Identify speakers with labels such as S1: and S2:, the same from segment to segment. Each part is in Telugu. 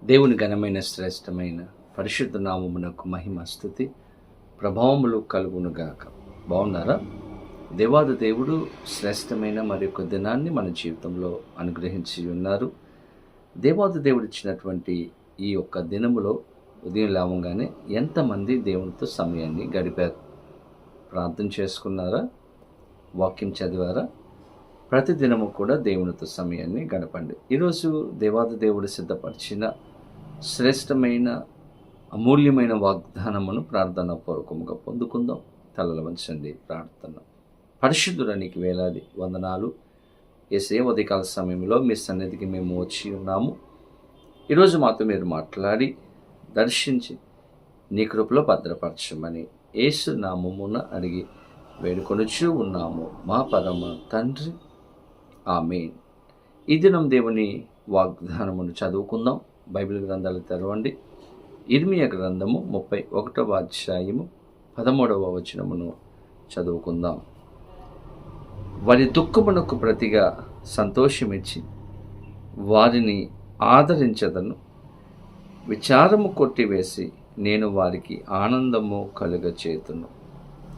S1: దేవుని ఘనమైన శ్రేష్టమైన పరిశుద్ధ నామమునకు మహిమ స్తుతి ప్రభావములు కలుగునుగాక. బాగున్నారా? దేవాది దేవుడు శ్రేష్టమైన మరి యొక్క దినాన్ని మన జీవితంలో అనుగ్రహించి ఉన్నారు. దేవాది దేవుడు ఇచ్చినటువంటి ఈ యొక్క దినములో ఉదయం లేవగానే ఎంతమంది దేవునితో సమయాన్ని గడిపారు? ప్రార్థన చేసుకున్నారా? వాక్యం చదివారా? ప్రతి దినము కూడా దేవునితో సమయాన్ని గడపండి. ఈరోజు దేవాది దేవుడు సిద్ధపరిచిన శ్రేష్టమైన అమూల్యమైన వాగ్దానమును ప్రార్థన పూర్వకముగా పొందుకుందాం. తలలు వంచండి, ప్రార్థన. పరిశుద్ధుడా, నీకు వేలాది వందనాలు. యేసయ్య, ఉదయకాల సమయంలో మీ సన్నిధికి మేము వచ్చి ఉన్నాము. ఈరోజు మాతో మీరు మాట్లాడి దర్శించి నీ కృపలో భద్రపరచమని యేసు నామమున అడిగి వేడుకొనుచూ ఉన్నాము మా పరమ తండ్రి, ఆమేన్. ఈ దినం దేవుని వాగ్దానమును చదువుకుందాం. బైబిల్ గ్రంథాలు తెరవండి. ఇర్మియా గ్రంథము 31వ అధ్యాయము 13వ వచనమును చదువుకుందాం. వారి దుఃఖమునకు ప్రతిగా సంతోషమిచ్చి వారిని ఆదరించదను, విచారము కొట్టివేసి నేను వారికి ఆనందము కలుగచేతును.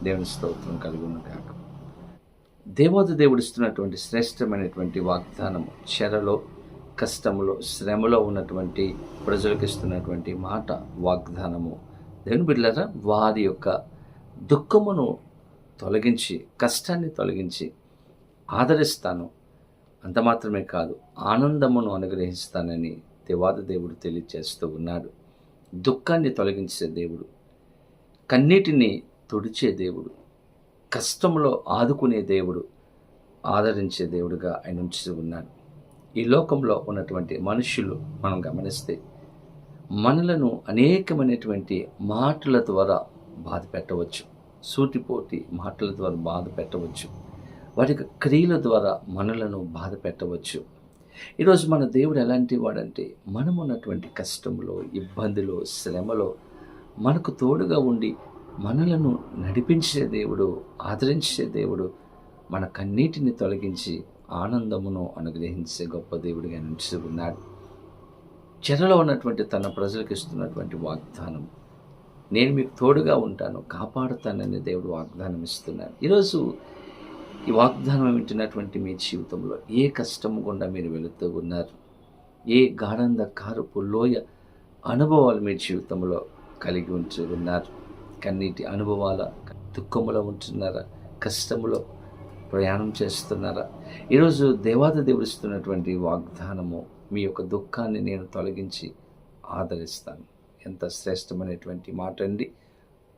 S1: దేవుని స్తోత్రం కలుగును కాక. దేవాది దేవుడు ఇస్తున్నటువంటి శ్రేష్టమైనటువంటి వాగ్దానము, చెరలో, కష్టములో, శ్రమలో ఉన్నటువంటి ప్రజలకు ఇస్తున్నటువంటి మాట, వాగ్దానము. దేవుని బిడ్డలారా, వారి యొక్క దుఃఖమును తొలగించి, కష్టాన్ని తొలగించి ఆదరిస్తాను, అంత మాత్రమే కాదు ఆనందమును అనుగ్రహిస్తానని దేవాది దేవుడు తెలియజేస్తూ ఉన్నాడు. దుఃఖాన్ని తొలగించే దేవుడు, కన్నీటిని తుడిచే దేవుడు, కష్టంలో ఆదుకునే దేవుడు, ఆదరించే దేవుడుగా ఆయన ఉంచి ఉన్నాడు. ఈ లోకంలో ఉన్నటువంటి మనుషులు మనం గమనిస్తే మనలను అనేకమైనటువంటి మాటల ద్వారా బాధ పెట్టవచ్చు, సూటిపోటి మాటల ద్వారా బాధ పెట్టవచ్చు, వాటి క్రియల ద్వారా మనలను బాధ పెట్టవచ్చు. ఈరోజు మన దేవుడు ఎలాంటి వాడంటే, మనం ఉన్నటువంటి కష్టంలో, ఇబ్బందిలో, శ్రమలో మనకు తోడుగా ఉండి మనలను నడిపించే దేవుడు, ఆదరించే దేవుడు, మన కన్నీటిని తొలగించి ఆనందమును అనుగ్రహించే గొప్ప దేవుడిగా నిలిచి ఉన్నాడు. చెరలో ఉన్నటువంటి తన ప్రజలకు ఇస్తున్నటువంటి వాగ్దానం, నేను మీకు తోడుగా ఉంటాను, కాపాడుతానని దేవుడు వాగ్దానం ఇస్తున్నాడు. ఈరోజు ఈ వాగ్దానం వింటున్నటువంటి మీ జీవితంలో ఏ కష్టము గుండా మీరు వెళుతూ ఉన్నారు? ఏ గాఢంధకారపు లోయ అనుభవాలు మీ జీవితంలో కలిగి ఉంటూ ఉన్నారు? కన్నీటి అనుభవాల, దుఃఖములో ఉంటున్నారా? కష్టములో ప్రయాణం చేస్తున్నారా? ఈరోజు దేవాది దేవుడు ఇస్తున్నటువంటి వాగ్దానము, మీ యొక్క దుఃఖాన్ని నేను తొలగించి ఆదరిస్తాను. ఎంత శ్రేష్టమైనటువంటి మాట అండి!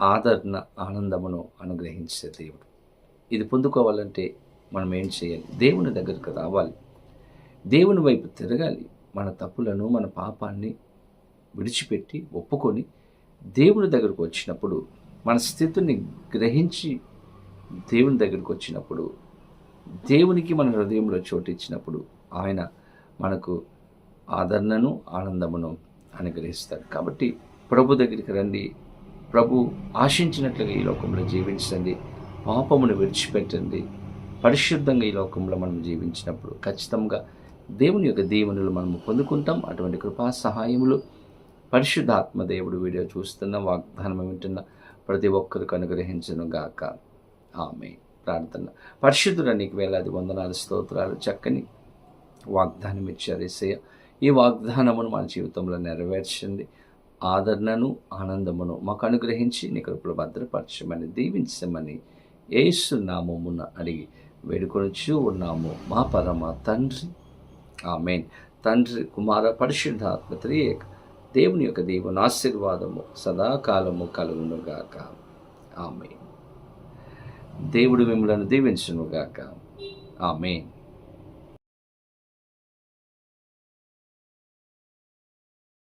S1: ఆదరణ, ఆనందమును అనుగ్రహించే దేవుడు. ఇది పొందుకోవాలంటే మనం ఏం చేయాలి? దేవుని దగ్గరకు రావాలి, దేవుని వైపు తిరగాలి. మన తప్పులను, మన పాపాన్ని విడిచిపెట్టి ఒప్పుకొని దేవుని దగ్గరకు వచ్చినప్పుడు, మన స్థితిని గ్రహించి దేవుని దగ్గరికి వచ్చినప్పుడు, దేవునికి మన హృదయంలో చోటు ఇచ్చినప్పుడు ఆయన మనకు ఆదరణను, ఆనందమును అనుగ్రహిస్తాడు. కాబట్టి ప్రభు దగ్గరికి రండి, ప్రభు ఆశించినట్లుగా ఈ లోకంలో జీవించండి, పాపమును విడిచిపెట్టండి. పరిశుద్ధంగా ఈ లోకంలో మనం జీవించినప్పుడు ఖచ్చితంగా దేవుని యొక్క దీవెనలు మనము పొందుకుంటాం. అటువంటి కృపా సహాయములు పరిశుద్ధాత్మ దేవుడు వీడియో చూస్తున్న, వాగ్దానం వింటున్న ప్రతి ఒక్కరికి అనుగ్రహించును గాక. ఆమేన్. ప్రార్థన. పరిశుద్ధుడా, నీకు వేలాది వందనాలు, స్తోత్రాలు. చక్కని వాగ్దానం ఇచ్చారు యేసయ్య. ఈ వాగ్దానమును మన జీవితంలో నెరవేర్చండి. ఆదరణను, ఆనందమును మాకు అనుగ్రహించి నీ కృపలో భద్రపరచమని, దీవించమని యేసు నామమున అడిగి వేడుకొనుచూ ఉన్నాము మా పరమ తండ్రి, ఆమేన్. తండ్రి, కుమార, పరిశుద్ధాత్మ త్రియేక దేవుని యొక్క దీవెన, ఆశీర్వాదము సదాకాలము కలుగునుగాక. ఆమేన్. దేవుడు మిమ్మల్ని దీవించునుగాక. ఆమేన్.